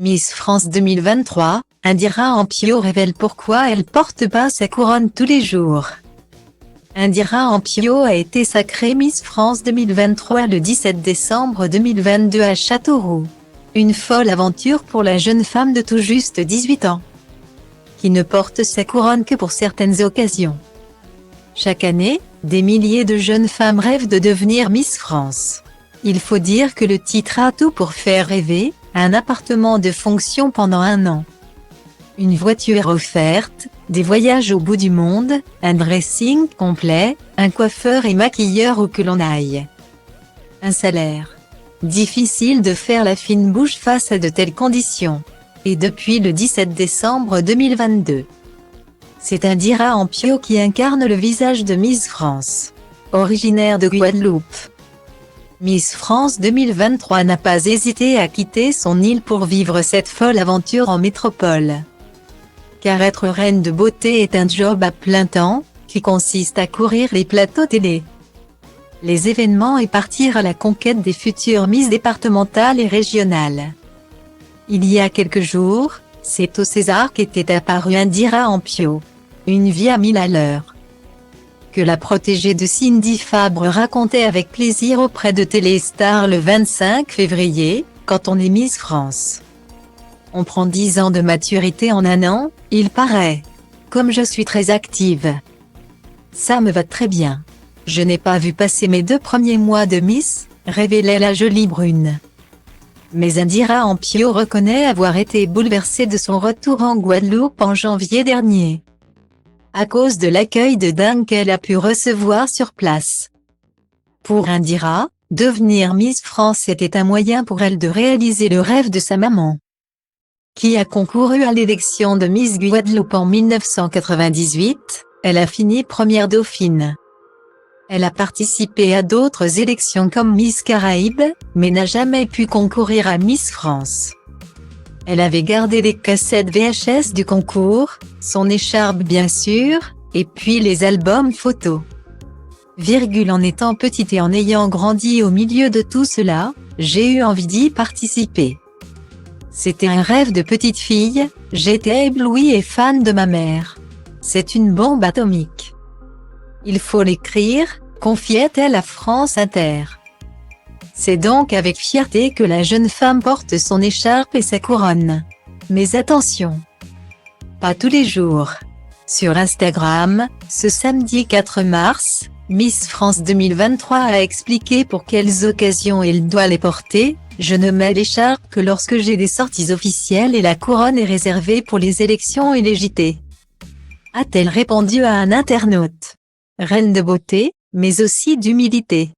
Miss France 2023, Indira Ampio révèle pourquoi elle porte pas sa couronne tous les jours. Indira Ampio a été sacrée Miss France 2023 le 17 décembre 2022 à Châteauroux. Une folle aventure pour la jeune femme de tout juste 18 ans, qui ne porte sa couronne que pour certaines occasions. Chaque année, des milliers de jeunes femmes rêvent de devenir Miss France. Il faut dire que le titre a tout pour faire rêver: un appartement de fonction pendant 1 an, une voiture offerte, des voyages au bout du monde, un dressing complet, un coiffeur et maquilleur où que l'on aille. Un salaire. Difficile de faire la fine bouche face à de telles conditions. Et depuis le 17 décembre 2022, c'est Indira Ampio qui incarne le visage de Miss France. Originaire de Guadeloupe, Miss France 2023 n'a pas hésité à quitter son île pour vivre cette folle aventure en métropole. Car être reine de beauté est un job à plein temps, qui consiste à courir les plateaux télé, les événements et partir à la conquête des futures Miss départementales et régionales. Il y a quelques jours, c'est au César qu'était apparue Indira Ampio. Une vie à 1000 à l'heure, que la protégée de Cindy Fabre racontait avec plaisir auprès de Téléstar le 25 février, quand on est Miss France. On prend 10 ans de maturité en 1 an, il paraît. Comme je suis très active, ça me va très bien. Je n'ai pas vu passer mes 2 premiers mois de Miss, révélait la jolie brune. Mais Indira Ampio reconnaît avoir été bouleversée de son retour en Guadeloupe en janvier dernier, à cause de l'accueil de dingue qu'elle a pu recevoir sur place. Pour Indira, devenir Miss France était un moyen pour elle de réaliser le rêve de sa maman, qui a concouru à l'élection de Miss Guadeloupe en 1998, elle a fini première dauphine. Elle a participé à d'autres élections comme Miss Caraïbes, mais n'a jamais pu concourir à Miss France. Elle avait gardé les cassettes VHS du concours, son écharpe bien sûr, et puis les albums photos. En étant petite et en ayant grandi au milieu de tout cela, j'ai eu envie d'y participer. C'était un rêve de petite fille, j'étais éblouie et fan de ma mère. C'est une bombe atomique. Il faut l'écrire, confiait-elle à France Inter. C'est donc avec fierté que la jeune femme porte son écharpe et sa couronne. Mais attention, pas tous les jours. Sur Instagram, ce samedi 4 mars, Miss France 2023 a expliqué pour quelles occasions elle doit les porter: je ne mets l'écharpe que lorsque j'ai des sorties officielles et la couronne est réservée pour les élections et les JT. A-t-elle répondu à un internaute. Reine de beauté, mais aussi d'humilité.